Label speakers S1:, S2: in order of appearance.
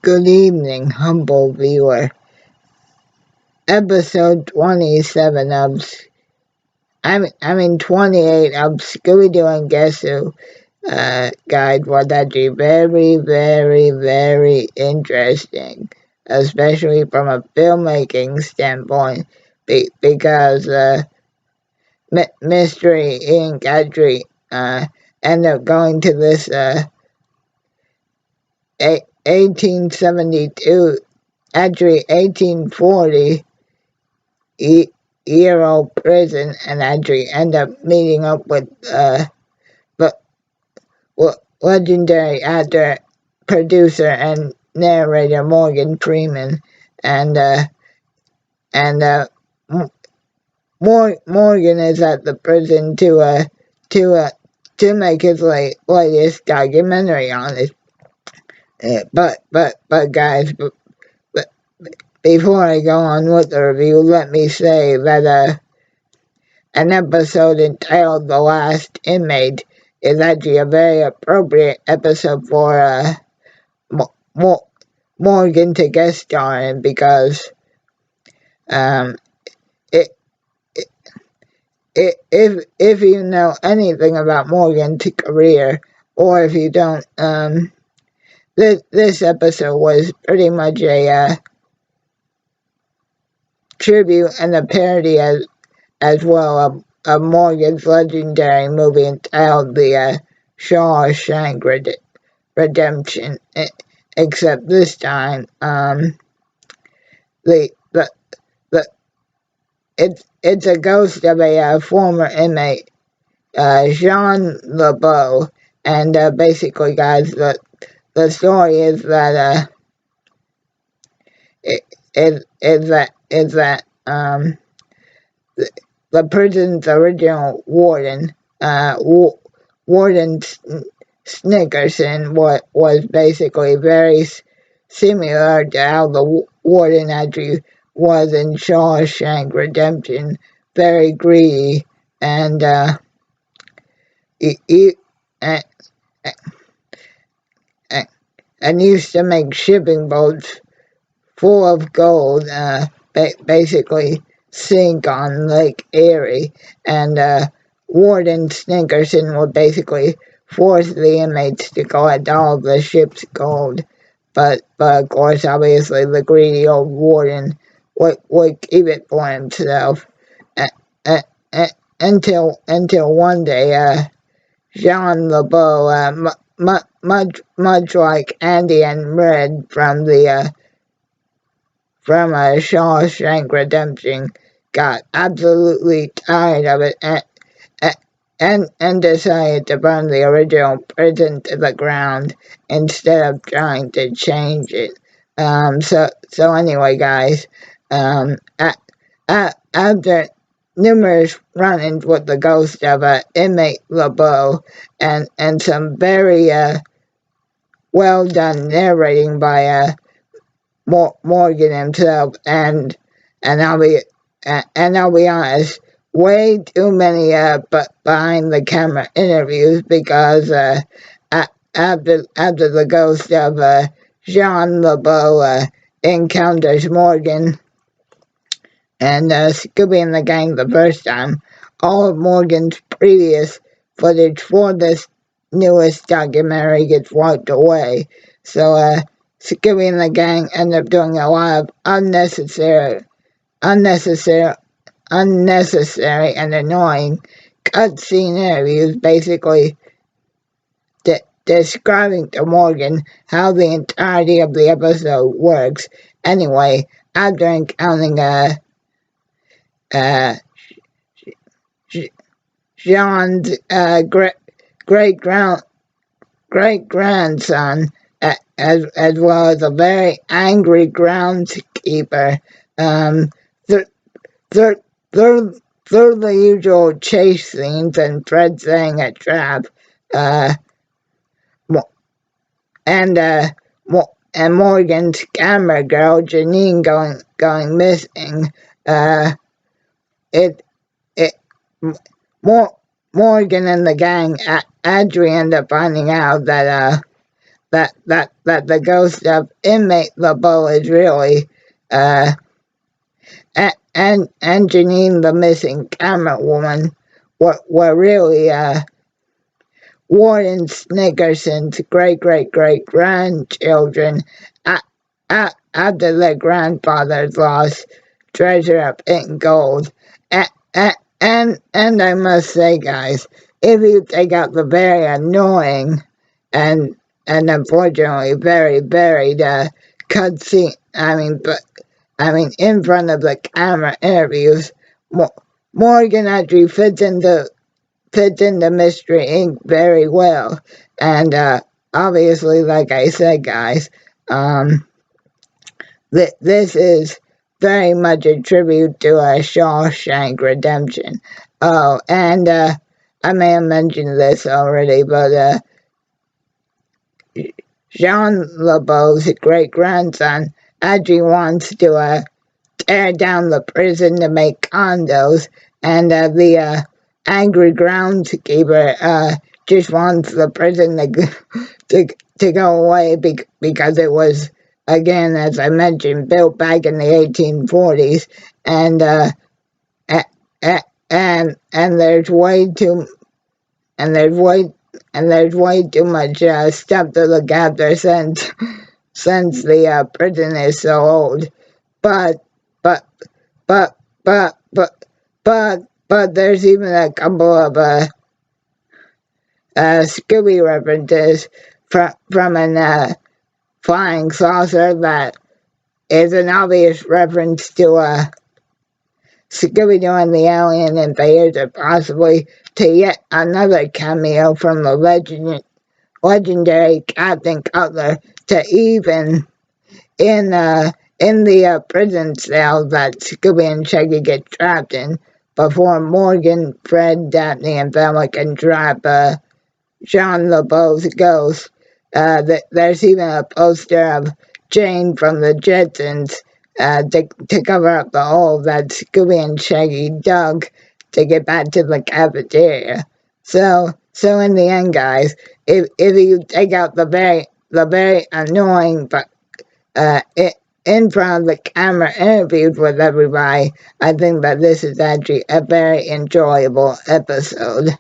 S1: Good evening, humble viewer. Episode 27 of, 28 of Scooby-Doo and Guess Who guide was actually very, very, very interesting, especially from a filmmaking standpoint, because Mystery Inc. actually ended up going to this 1872, actually 1840 year-old prison, and actually end up meeting up with legendary actor, producer, and narrator Morgan Freeman, and Morgan is at the prison to make his latest documentary on it. But guys, but before I go on with the review, let me say that an episode entitled "The Last Inmate" is actually a very appropriate episode for Morgan to guest star in, because um, it, if you know anything about Morgan's career, or if you don't, this episode was pretty much a tribute and a parody as well of Morgan's legendary movie entitled The Shawshank Redemption. Except this time, the it's a ghost of a former inmate, Jean LeBeau, and basically, guys, the story is that the prison's original warden, Warden Snickerson, was basically very similar to how the warden actually was in Shawshank Redemption, very greedy, and he and used to make shipping boats full of gold, basically sink on Lake Erie, and Warden Snickerson would basically force the inmates to collect all of the ship's gold. But of course, obviously, the greedy old warden would keep it for himself, until one day, Jean LeBeau, much like Andy and Red from Shawshank Redemption, got absolutely tired of it, and decided to burn the original prison to the ground instead of trying to change it. So anyway, guys, after numerous run-ins with the ghost of inmate LeBeau, and some very well done narrating by Morgan himself, and I'll be honest, way too many behind the camera interviews, because after the ghost of Jean LeBeau encounters Morgan and Scooby and the gang the first time, all of Morgan's previous footage for this newest documentary gets wiped away. So Scooby and the gang end up doing a lot of unnecessary and annoying cutscene interviews, basically describing to Morgan how the entirety of the episode works. Anyway, after encountering Jean's great grandson, as well as a very angry groundskeeper, through the usual chase scenes and Fred setting a trap, and Morgan's camera girl Janine going missing. Morgan and the gang actually end up finding out that that the ghost of inmate LeBeau is really and Janine, the missing camera woman, were really Warren Snickerson's great-great-great-grandchildren after their grandfather's lost treasure of pink gold. And, and I must say, guys, if you take out the very annoying and unfortunately very buried cutscene, I mean, in front of the camera interviews, Morgan actually fits into Mystery Inc. very well. And obviously, like I said, guys, this is very much a tribute to Shawshank Redemption. Oh, and I may have mentioned this already, but Jean LeBeau's great-grandson actually wants to tear down the prison to make condos, and the angry groundskeeper just wants the prison to go away because it was, again, as I mentioned, built back in the 1840s, and and there's way too and there's way too much stuff to look after since the prison is so old. But but but but but but there's even a couple of Scooby references from an flying saucer that is an obvious reference to Scooby-Doo and the Alien Invaders, or possibly to yet another cameo from the legendary Captain Cutler, to even in the prison cell that Scooby and Shaggy get trapped in before Morgan, Fred, Daphne, and Velma can trap Jean LeBeau's ghost. There's even a poster of Jane from the Jetsons to cover up the hole that Scooby and Shaggy dug to get back to the cafeteria. So in the end, guys, if you take out the very annoying but in front of the camera interviewed with everybody, I think that this is actually a very enjoyable episode.